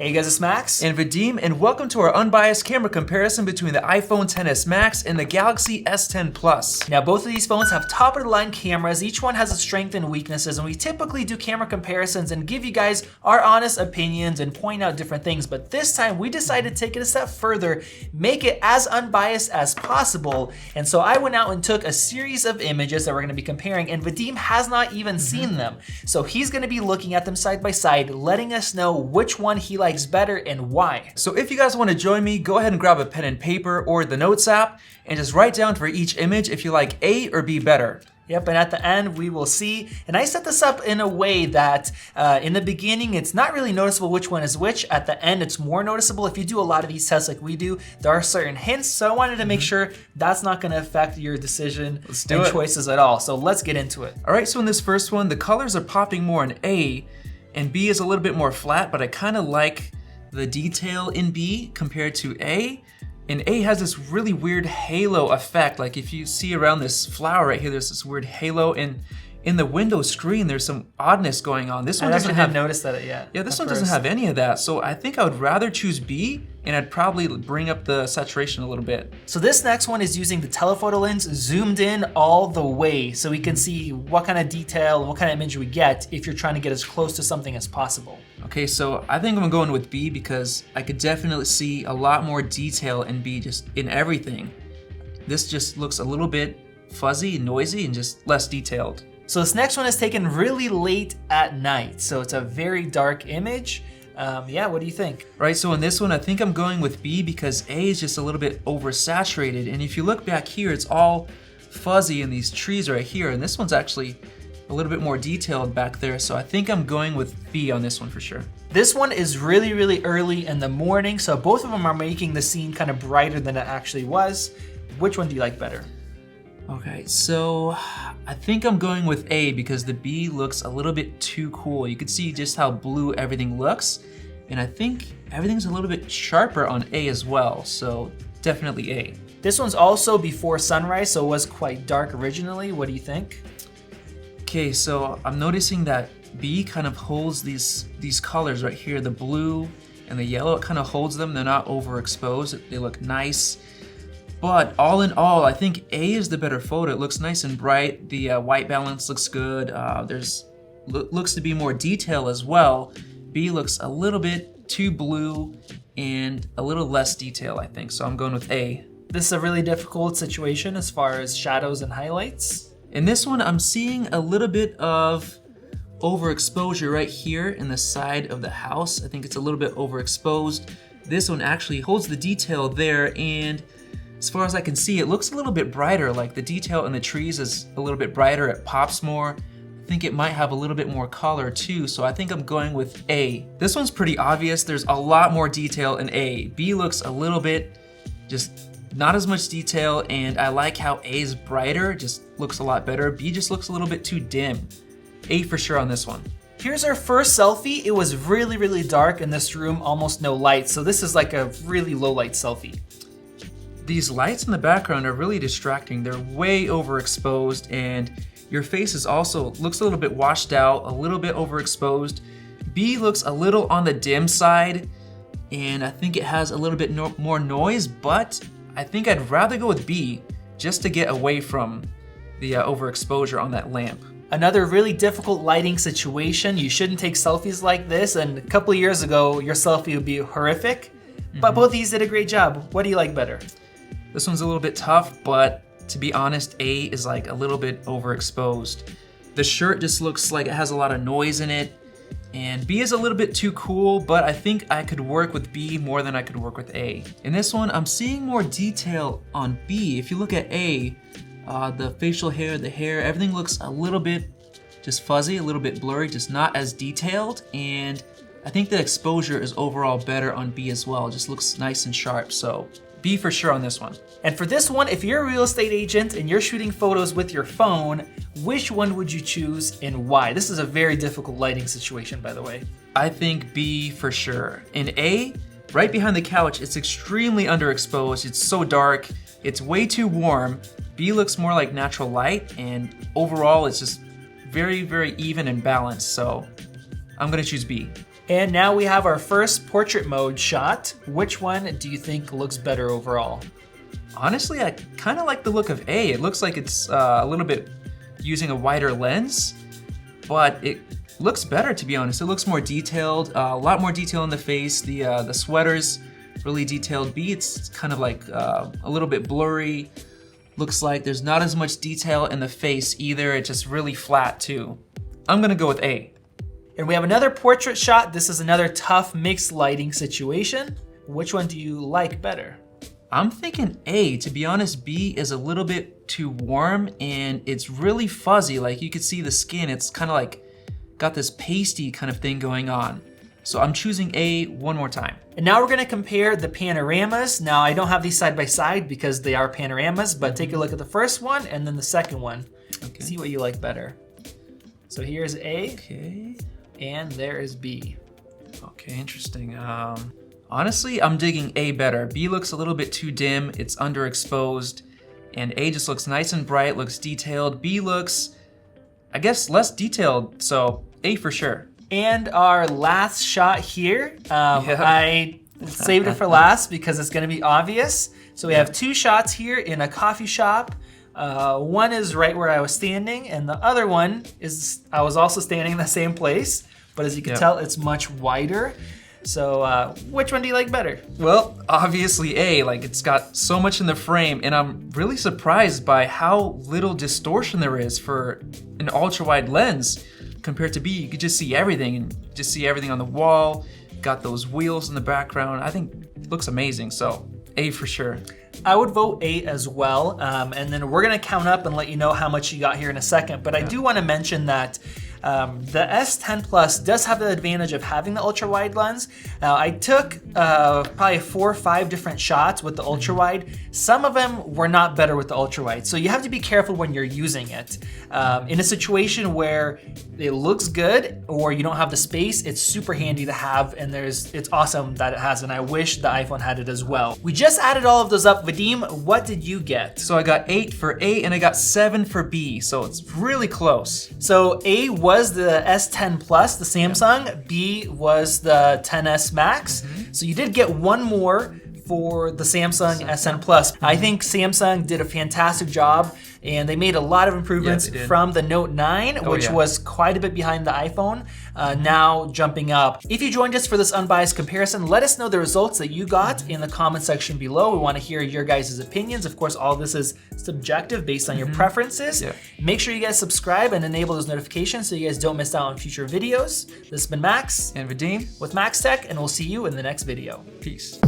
Hey guys, it's Max and Vadim, and welcome to our unbiased camera comparison between the iPhone XS Max and the Galaxy S10 Plus. Now both of these phones have top of the line cameras. Each one has its strengths and weaknesses, and we typically do camera comparisons and give you guys our honest opinions and point out different things. But this time we decided to take it a step further, make it as unbiased as possible. And so I went out and took a series of images that we're gonna be comparing, and Vadim has not even seen them. So he's gonna be looking at them side by side, letting us know which one he likes better and why. So if you guys want to join me, go ahead and grab a pen and paper or the Notes app and just write down for each image if you like A or B better. Yep, and at the end we will see. And I set this up in a way that in the beginning it's not really noticeable which one is which. At the end it's more noticeable. If you do a lot of these tests like we do, there are certain hints. So I wanted to make sure that's not going to affect your decision and choices at all. So let's get into it. All right, so in this first one, the colors are popping more in A, and B is a little bit more flat, but I kind of like the detail in B compared to A. And A has this really weird halo effect. Like if you see around this flower right here, there's this weird halo, and in the window screen, there's some oddness going on. This one doesn't have. I haven't noticed that yet. Yeah, this one doesn't have any of that. So I think I would rather choose B, and I'd probably bring up the saturation a little bit. So this next one is using the telephoto lens zoomed in all the way, so we can see what kind of detail and what kind of image we get if you're trying to get as close to something as possible. Okay, so I think I'm going with B because I could definitely see a lot more detail in B, just in everything. This just looks a little bit fuzzy, noisy, and just less detailed. So this next one is taken really late at night, so it's a very dark image. Yeah, what do you think? Right, so in this one, I think I'm going with B because A is just a little bit oversaturated. And if you look back here, it's all fuzzy in these trees right here. And this one's actually a little bit more detailed back there. So I think I'm going with B on this one for sure. This one is really, really early in the morning. So both of them are making the scene kind of brighter than it actually was. Which one do you like better? Okay, so I think I'm going with A because the B looks a little bit too cool. You can see just how blue everything looks. And I think everything's a little bit sharper on A as well. So definitely A. This one's also before sunrise, so it was quite dark originally. What do you think? Okay, so I'm noticing that B kind of holds these colors right here, the blue and the yellow. It kind of holds them. They're not overexposed. They look nice. But all in all, I think A is the better photo. It looks nice and bright. The white balance looks good. Looks to be more detail as well. B looks a little bit too blue and a little less detail, I think. So I'm going with A. This is a really difficult situation as far as shadows and highlights. In this one, I'm seeing a little bit of overexposure right here in the side of the house. I think it's a little bit overexposed. This one actually holds the detail there, and as far as I can see, it looks a little bit brighter. Like the detail in the trees is a little bit brighter. It pops more. I think it might have a little bit more color too, so I think I'm going with A. This one's pretty obvious. There's a lot more detail in A. B looks a little bit just not as much detail, and I like how A is brighter, just looks a lot better. B just looks a little bit too dim. A for sure on this one. Here's our first selfie. It was really, really dark in this room, almost no light. So this is like a really low light selfie. These lights in the background are really distracting. They're way overexposed, and your face is also looks a little bit washed out, a little bit overexposed. B looks a little on the dim side, and I think it has a little bit more noise, but I think I'd rather go with B just to get away from the overexposure on that lamp. Another really difficult lighting situation. You shouldn't take selfies like this, and a couple of years ago, your selfie would be horrific. But both of these did a great job. What do you like better? This one's a little bit tough, but to be honest, A is like a little bit overexposed. The shirt just looks like it has a lot of noise in it, and B is a little bit too cool, but I think I could work with B more than I could work with A. In this one, I'm seeing more detail on B. If you look at A, the facial hair, the hair, everything looks a little bit just fuzzy, a little bit blurry, just not as detailed, and I think the exposure is overall better on B as well. It just looks nice and sharp, so B for sure on this one. And for this one, if you're a real estate agent and you're shooting photos with your phone, which one would you choose and why? This is a very difficult lighting situation, by the way. I think B for sure. In A, right behind the couch, it's extremely underexposed. It's so dark. It's way too warm. B looks more like natural light, and overall, it's just very, very even and balanced. So I'm gonna choose B. And now we have our first portrait mode shot. Which one do you think looks better overall? Honestly, I kind of like the look of A. It looks like it's a little bit using a wider lens, but it looks better, to be honest. It looks more detailed, a lot more detail in the face. The sweater's really detailed. B, it's kind of like a little bit blurry. Looks like there's not as much detail in the face either. It's just really flat too. I'm gonna go with A. And we have another portrait shot. This is another tough mixed lighting situation. Which one do you like better? I'm thinking A. To be honest, B is a little bit too warm and it's really fuzzy. Like you could see the skin, it's kind of like got this pasty kind of thing going on. So I'm choosing A one more time. And now we're gonna compare the panoramas. Now I don't have these side by side because they are panoramas, but take a look at the first one and then the second one. Okay. See what you like better. So here's A, Okay. and there is B. Okay, interesting. Honestly, I'm digging A better. B looks a little bit too dim, it's underexposed, and A just looks nice and bright, looks detailed. B looks, I guess, less detailed, so A for sure. And our last shot here, I saved it for last because it's gonna be obvious. So we have two shots here in a coffee shop. One is right where I was standing, and the other one is, I was also standing in the same place, but as you can tell, it's much wider. So which one do you like better? Well, obviously A, like it's got so much in the frame, and I'm really surprised by how little distortion there is for an ultra-wide lens compared to B. You could just see everything, and just see everything on the wall, got those wheels in the background. I think it looks amazing, so A for sure. I would vote A as well, and then we're gonna count up and let you know how much you got here in a second, but I do wanna mention that the S10 Plus does have the advantage of having the ultra wide lens. Now I took probably 4 or 5 different shots with the ultra wide. Some of them were not better with the ultra wide, so you have to be careful when you're using it. In a situation where it looks good or you don't have the space, it's super handy to have, and it's awesome that it has, and I wish the iPhone had it as well. We just added all of those up. Vadim, what did you get? So I got 8 for A and I got 7 for B, so it's really close. So A was the S10 Plus, the Samsung. B was the XS Max. So you did get one more for the Samsung S10 Plus. I think Samsung did a fantastic job, and they made a lot of improvements from the Note 9, which was quite a bit behind the iPhone, now jumping up. If you joined us for this unbiased comparison, let us know the results that you got in the comment section below. We want to hear your guys' opinions. Of course, all this is subjective based on your preferences. Make sure you guys subscribe and enable those notifications so you guys don't miss out on future videos. This has been Max and Vadim with Max Tech, and we'll see you in the next video. Peace.